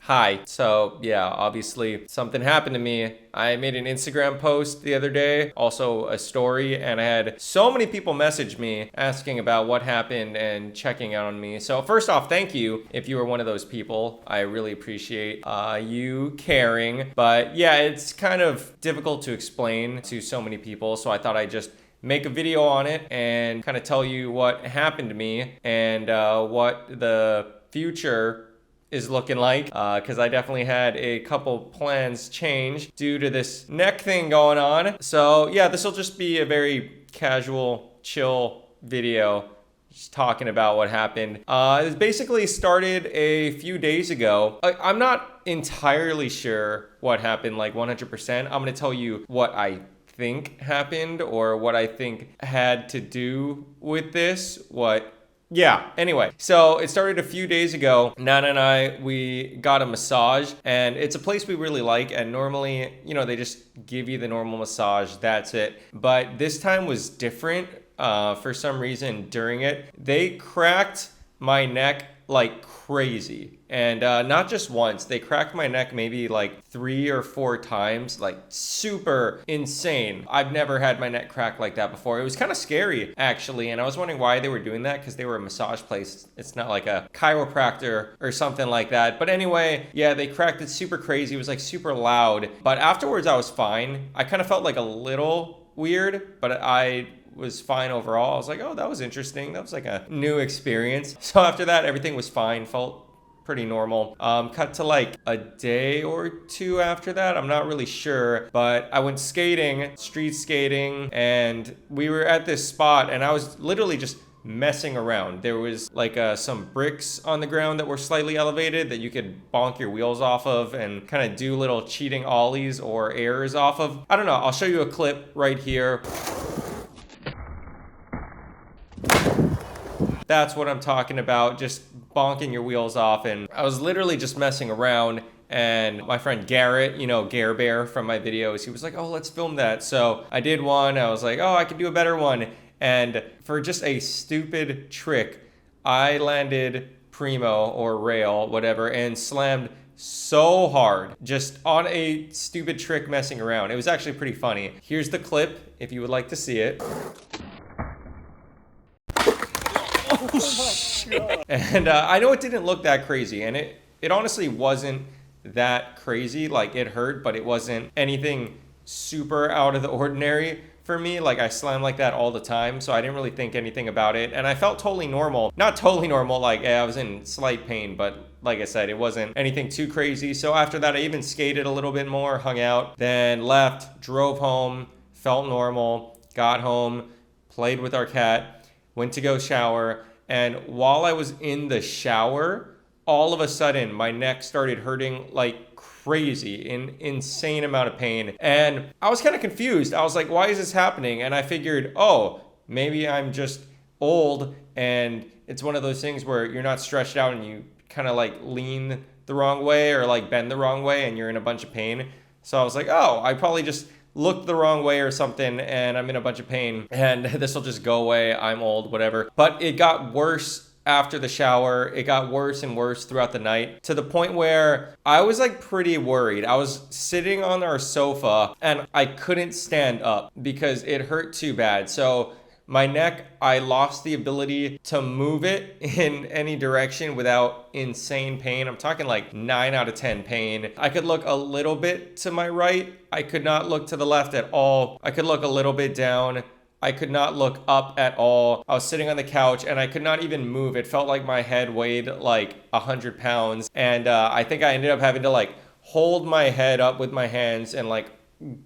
Hi. So yeah, obviously something happened to me. I made an Instagram post the other day, also a story, and I had so many people message me asking about what happened and checking out on me. So first off, thank you if you were one of those people. I really appreciate you caring. But yeah, it's kind of difficult to explain to so many people, so I thought I'd just make a video on it and kind of tell you what happened to me and what the future is looking like, because I definitely had a couple plans change due to this neck thing going on. So yeah, this will just be a very casual, chill video, just talking about what happened. It basically started a few days ago. I'm not entirely sure what happened, like 100%. I'm gonna tell you what I think happened or what I think had to do with this. Yeah, anyway, so it started a few days ago. Nana and I, we got a massage, and it's a place we really like, and normally, they just give you the normal massage, that's it. But this time was different. For some reason during it, they cracked my neck like crazy. And not just once, they cracked my neck maybe like 3 or 4 times, like super insane. I've never had my neck cracked like that before. It was kind of scary actually, and I was wondering why they were doing that, because they were a massage place. It's not like a chiropractor or something like that. But anyway, yeah, they cracked it super crazy. It was like super loud. But afterwards I was fine. I kind of felt like a little weird, but I was fine overall. I was like, oh, that was interesting. That was like a new experience. So after that, everything was fine. Felt pretty normal. Cut to like a day or 2 after that. I'm not really sure, but I went skating, street skating, and we were at this spot, and I was literally just messing around. There was like some bricks on the ground that were slightly elevated that you could bonk your wheels off of and kind of do little cheating ollies or airs off of. I don't know. I'll show you a clip right here. That's what I'm talking about, just bonking your wheels off. And I was literally just messing around, and my friend Garrett, Gare Bear from my videos, he was like, oh, let's film that. So I did one. I was like, oh, I could do a better one. And for just a stupid trick, I landed primo or rail, whatever, and slammed so hard just on a stupid trick messing around. It was actually pretty funny. Here's the clip if you would like to see it. And I know it didn't look that crazy, and it honestly wasn't that crazy. Like, it hurt, but it wasn't anything super out of the ordinary for me. Like, I slam like that all the time, so I didn't really think anything about it, and I felt totally normal. Not totally normal, like I was in slight pain, but like I said, it wasn't anything too crazy. So after that, I even skated a little bit more, hung out, then left, drove home, felt normal, got home, played with our cat, went to go shower. And while I was in the shower, all of a sudden my neck started hurting like crazy, an insane amount of pain. And I was kind of confused. I was like, why is this happening? And I figured, oh, maybe I'm just old, and it's one of those things where you're not stretched out and you kind of like lean the wrong way or like bend the wrong way and you're in a bunch of pain. So I was like, oh, I probably just looked the wrong way or something, and I'm in a bunch of pain, and this will just go away. I'm old, whatever. But it got worse after the shower. It got worse and worse throughout the night, to the point where I was like pretty worried. I was sitting on our sofa and I couldn't stand up because it hurt too bad. So my neck, I lost the ability to move it in any direction without insane pain. I'm talking like 9 out of 10 pain. I could look a little bit to my right. I could not look to the left at all. I could look a little bit down. I could not look up at all. I was sitting on the couch and I could not even move. It felt like my head weighed like 100 pounds. And I think I ended up having to like hold my head up with my hands and like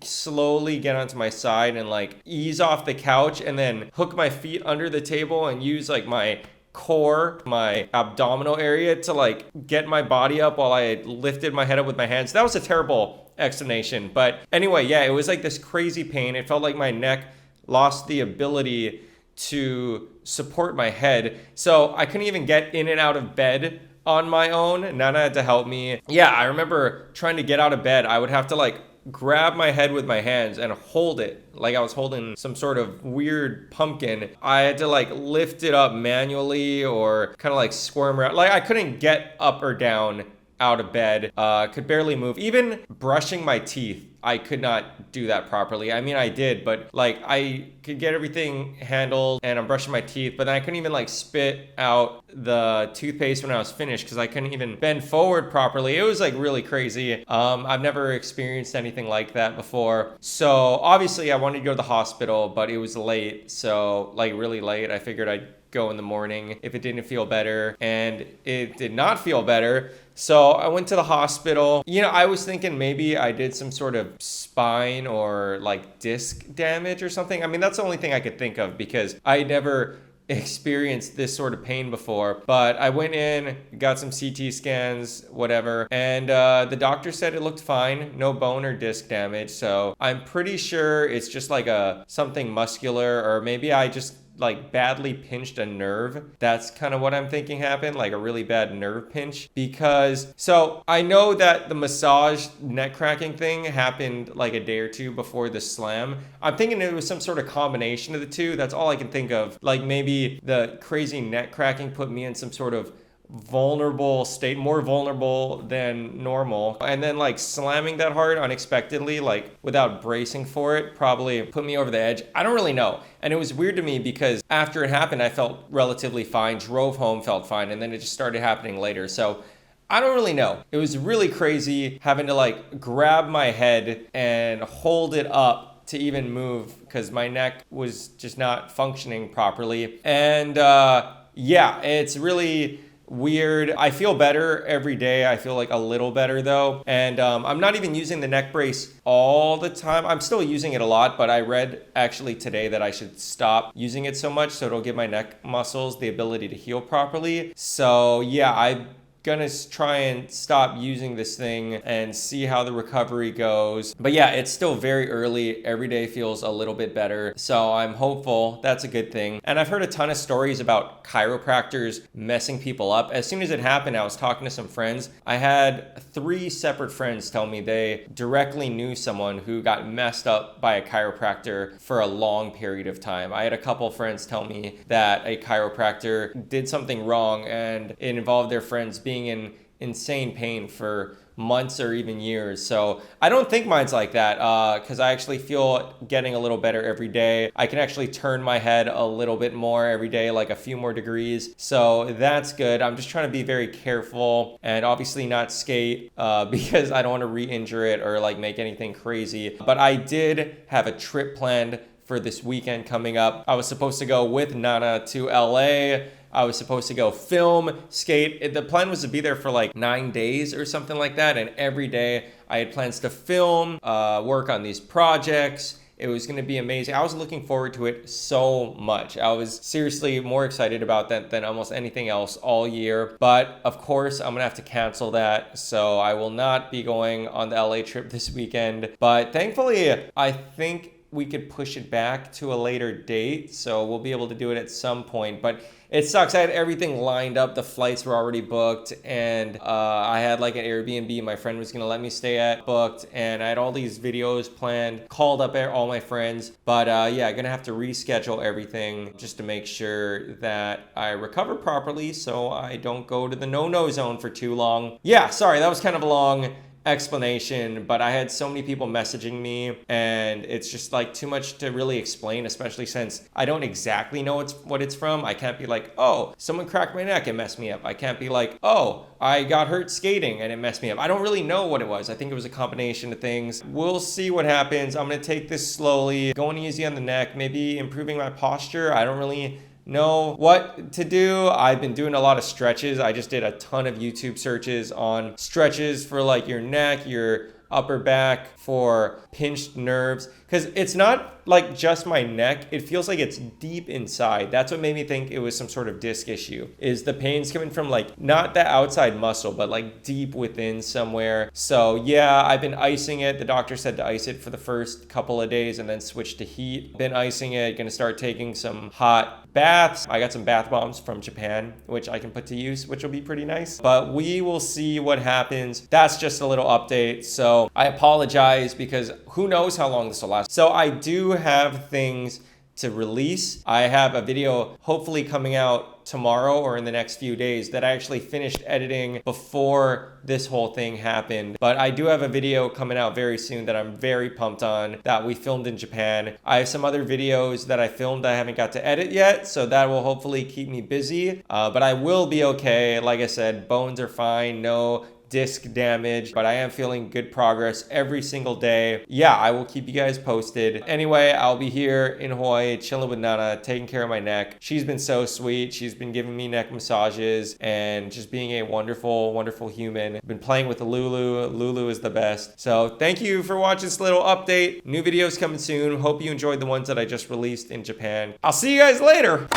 slowly get onto my side and like ease off the couch, and then hook my feet under the table and use like my core, my abdominal area, to like get my body up while I lifted my head up with my hands. That was a terrible explanation, but anyway, yeah, it was like this crazy pain. It felt like my neck lost the ability to support my head, so I couldn't even get in and out of bed on my own. Nana had to help me. Yeah, I remember trying to get out of bed. I would have to like grab my head with my hands and hold it like I was holding some sort of weird pumpkin. I had to like lift it up manually or kind of like squirm around. Like, I couldn't get up or down out of bed, could barely move. Even brushing my teeth, I could not do that properly. I mean, I did, but like I could get everything handled and I'm brushing my teeth, but then I couldn't even like spit out the toothpaste when I was finished because I couldn't even bend forward properly. It was like really crazy. I've never experienced anything like that before. So obviously I wanted to go to the hospital, but it was late. So like really late. I figured I'd go in the morning if it didn't feel better, and it did not feel better. So I went to the hospital. You know, I was thinking maybe I did some sort of spine or like disc damage or something. I mean, that's the only thing I could think of because I never experienced this sort of pain before. But I went in, got some CT scans, whatever, and the doctor said it looked fine, no bone or disc damage. So I'm pretty sure it's just like something muscular, or maybe I just like badly pinched a nerve. That's kind of what I'm thinking happened, like a really bad nerve pinch. Because so I know that the massage neck cracking thing happened like a day or two before the slam. I'm thinking it was some sort of combination of the two. That's all I can think of. Like maybe the crazy neck cracking put me in some sort of vulnerable state, more vulnerable than normal, and then like slamming that hard unexpectedly, like without bracing for it, probably put me over the edge. I don't really know. And it was weird to me because after it happened I felt relatively fine, drove home, felt fine, and then it just started happening later. So I don't really know. It was really crazy having to like grab my head and hold it up to even move because my neck was just not functioning properly. And yeah, it's really weird. I feel better every day. I feel like a little better though. And I'm not even using the neck brace all the time. I'm still using it a lot, but I read actually today that I should stop using it so much so it'll give my neck muscles the ability to heal properly. So yeah, I'm gonna try and stop using this thing and see how the recovery goes. But yeah, it's still very early. Every day feels a little bit better. So I'm hopeful. That's a good thing. And I've heard a ton of stories about chiropractors messing people up. As soon as it happened, I was talking to some friends. I had 3 separate friends tell me they directly knew someone who got messed up by a chiropractor for a long period of time. I had a couple friends tell me that a chiropractor did something wrong and it involved their friends being in insane pain for months or even years. So I don't think mine's like that because I actually feel getting a little better every day. I can actually turn my head a little bit more every day, like a few more degrees. So that's good. I'm just trying to be very careful and obviously not skate because I don't want to re-injure it or like make anything crazy. But I did have a trip planned for this weekend coming up. I was supposed to go with Nana to LA. I was supposed to go film, skate. The plan was to be there for like 9 days or something like that. And every day I had plans to film, work on these projects. It was going to be amazing. I was looking forward to it so much. I was seriously more excited about that than almost anything else all year. But of course, I'm going to have to cancel that. So I will not be going on the LA trip this weekend. But thankfully, I think we could push it back to a later date. So we'll be able to do it at some point. But it sucks. I had everything lined up. The flights were already booked, and I had like an Airbnb my friend was gonna let me stay at booked, and I had all these videos planned, called up all my friends. But yeah, I'm gonna have to reschedule everything just to make sure that I recover properly so I don't go to the no-no zone for too long. Yeah, sorry, that was kind of a long explanation, but I had so many people messaging me and it's just like too much to really explain, especially since I don't exactly know what it's from. I can't be like, oh, someone cracked my neck and messed me up. I can't be like, oh, I got hurt skating and it messed me up. I don't really know what it was. I think it was a combination of things. We'll see what happens. I'm gonna take this slowly, going easy on the neck, maybe improving my posture. I don't really know what to do. I've been doing a lot of stretches. I just did a ton of YouTube searches on stretches for like your neck, your upper back, for pinched nerves, because it's not like just my neck. It feels like it's deep inside. That's what made me think it was some sort of disc issue, is the pain's coming from like not the outside muscle, but like deep within somewhere. So yeah, I've been icing it. The doctor said to ice it for the first couple of days and then switch to heat. Been icing it, gonna start taking some hot baths. I got some bath bombs from Japan, which I can put to use, which will be pretty nice. But we will see what happens. That's just a little update. So I apologize because who knows how long this will last. So I do have things to release. I have a video hopefully coming out tomorrow or in the next few days that I actually finished editing before this whole thing happened. But I do have a video coming out very soon that I'm very pumped on that we filmed in Japan. I have some other videos that I filmed I haven't got to edit yet, so that will hopefully keep me busy. But I will be okay. Like I said, bones are fine, no disc damage, but I am feeling good progress every single day. Yeah, I will keep you guys posted. Anyway, I'll be here in Hawaii chilling with Nana, taking care of my neck. She's been so sweet. She's been giving me neck massages and just being a wonderful, wonderful human. Been playing with Lulu. Lulu is the best. So thank you for watching this little update. New videos coming soon. Hope you enjoyed the ones that I just released in Japan. I'll see you guys later.